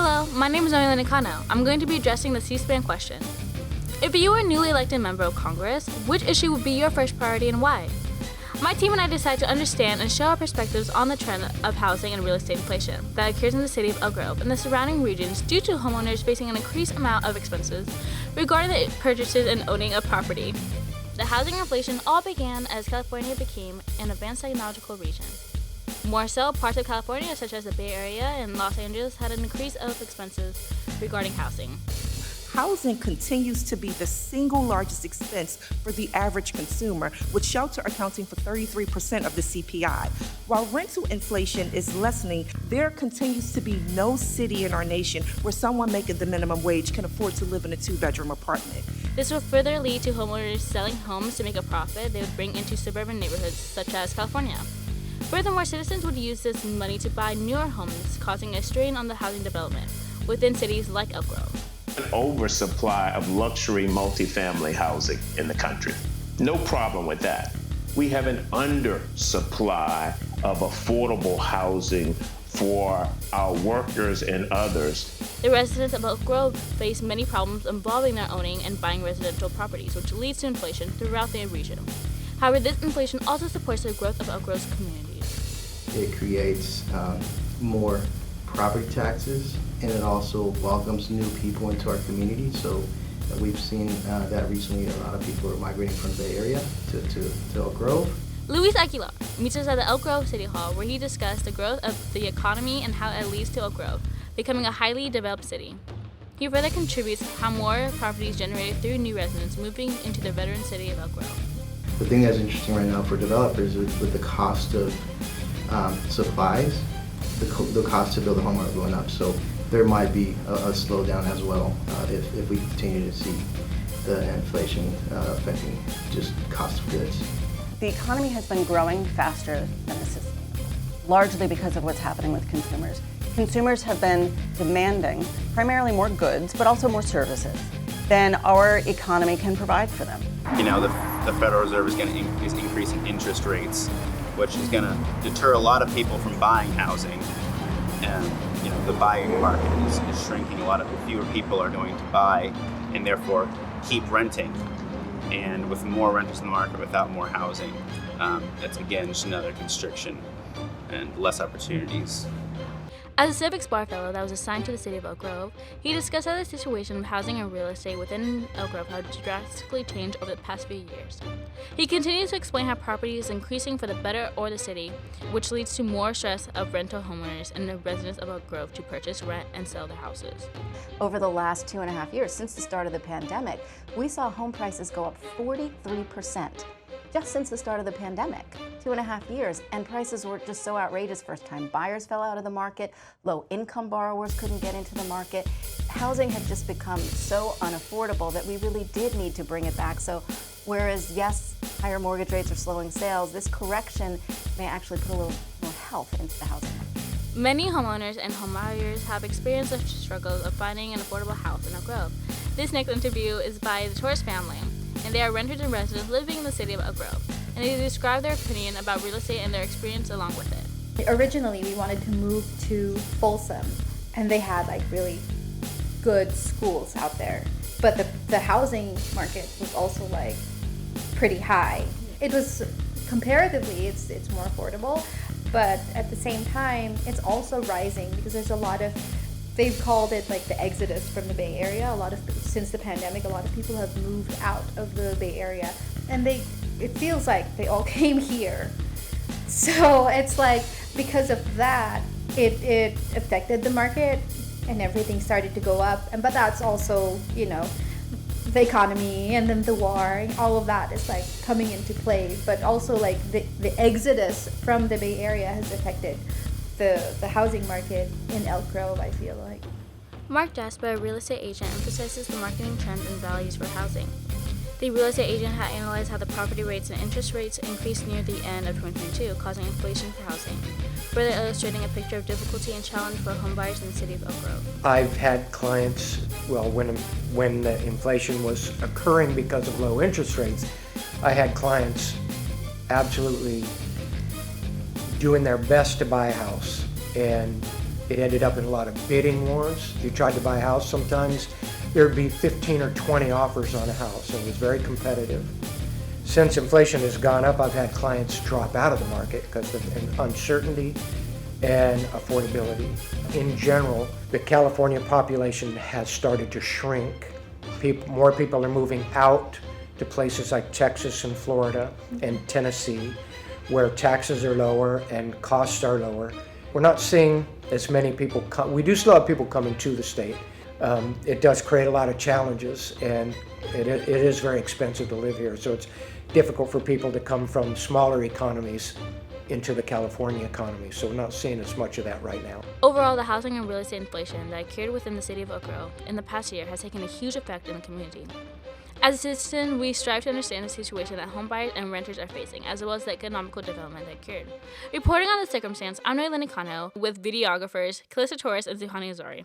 Hello, my name is Noela Nicano. I'm going to be addressing the C-SPAN question. If you were a newly elected member of Congress, which issue would be your first priority and why? My team and I decided to understand and share our perspectives on the trend of housing and real estate inflation that occurs in the city of Elk Grove and the surrounding regions due to homeowners facing an increased amount of expenses regarding the purchases and owning of property. The housing inflation all began as California became an advanced technological region. More so, parts of California, such as the Bay Area and Los Angeles, had an increase of expenses regarding housing. Housing continues to be the single largest expense for the average consumer, with shelter accounting for 33% of the CPI. While rental inflation is lessening, there continues to be no city in our nation where someone making the minimum wage can afford to live in a two-bedroom apartment. This will further lead to homeowners selling homes to make a profit they would bring into suburban neighborhoods such as California. Furthermore, citizens would use this money to buy newer homes, causing a strain on the housing development within cities like Elk Grove. An oversupply of luxury multifamily housing in the country. No problem with that. We have an undersupply of affordable housing for our workers and others. The residents of Elk Grove face many problems involving their owning and buying residential properties, which leads to inflation throughout the region. However, this inflation also supports the growth of Elk Grove's communities. It creates more property taxes, and it also welcomes new people into our community. So we've seen that recently a lot of people are migrating from the Bay Area to Elk Grove. Luis Aguilar meets us at the Elk Grove City Hall, where he discussed the growth of the economy and how it leads to Elk Grove becoming a highly developed city. He further contributes how more property is generated through new residents moving into the veteran city of Elk Grove. The thing that's interesting right now for developers is with the cost of supplies, the cost to build a home are going up. So there might be a slowdown as well if we continue to see the inflation affecting just cost of goods. The economy has been growing faster than the system, largely because of what's happening with consumers. Consumers have been demanding primarily more goods, but also more services than our economy can provide for them. You know, the Federal Reserve is increasing interest rates, which is going to deter a lot of people from buying housing. And, you know, the buying market is shrinking. A lot of fewer people are going to buy and therefore keep renting. And with more renters in the market without more housing, that's again just another constriction and less opportunities. As a Civics Bar Fellow that was assigned to the city of Elk Grove, he discussed how the situation of housing and real estate within Elk Grove had drastically changed over the past few years. He continues to explain how property is increasing for the better or the city, which leads to more stress of rental homeowners and the residents of Elk Grove to purchase, rent, and sell their houses. Over the last 2.5 years, since the start of the pandemic, we saw home prices go up 43%. Just since the start of the pandemic, 2.5 years, and prices were just so outrageous. First-time buyers fell out of the market, low-income borrowers couldn't get into the market. Housing had just become so unaffordable that we really did need to bring it back. So whereas, yes, higher mortgage rates are slowing sales, this correction may actually put a little more health into the housing market. Many homeowners and homebuyers have experienced the struggles of finding an affordable house in Elk Grove. This next interview is by the Torres family, and they are renters and residents living in the city of Elk Grove, and they describe their opinion about real estate and their experience along with it. Originally, we wanted to move to Folsom, and they had like really good schools out there, but the housing market was also like pretty high. It was comparatively, it's more affordable, but at the same time, it's also rising because there's a lot of, they've called it like the exodus from the Bay Area. Since the pandemic, a lot of people have moved out of the Bay Area, and it feels like they all came here. So it's like, because of that, it affected the market and everything started to go up. But that's also, you know, the economy and then the war and all of that is like coming into play. But also like the exodus from the Bay Area has affected the housing market in Elk Grove, I feel like. Mark Jasper, a real estate agent, emphasizes the marketing trends and values for housing. The real estate agent had analyzed how the property rates and interest rates increased near the end of 2022, causing inflation for housing, further illustrating a picture of difficulty and challenge for homebuyers in the city of Elk Grove. I've had clients, well, when the inflation was occurring because of low interest rates, I had clients absolutely doing their best to buy a house, and It ended up in a lot of bidding wars. If you tried to buy a house, sometimes there'd be 15 or 20 offers on a house, and it was very competitive. Since inflation has gone up, I've had clients drop out of the market because of uncertainty and affordability. In general, the California population has started to shrink. More people are moving out to places like Texas and Florida and Tennessee, where taxes are lower and costs are lower. We're not seeing as many people come. We do still have people coming to the state. It does create a lot of challenges, and it is very expensive to live here. So it's difficult for people to come from smaller economies into the California economy. So we're not seeing as much of that right now. Overall, the housing and real estate inflation that occurred within the city of Oak Grove in the past year has taken a huge effect in the community. As a citizen, we strive to understand the situation that homebuyers and renters are facing, as well as the economical development that occurred. Reporting on the circumstance, I'm Noelani Kano with videographers Calista Torres and Zuhani Azari.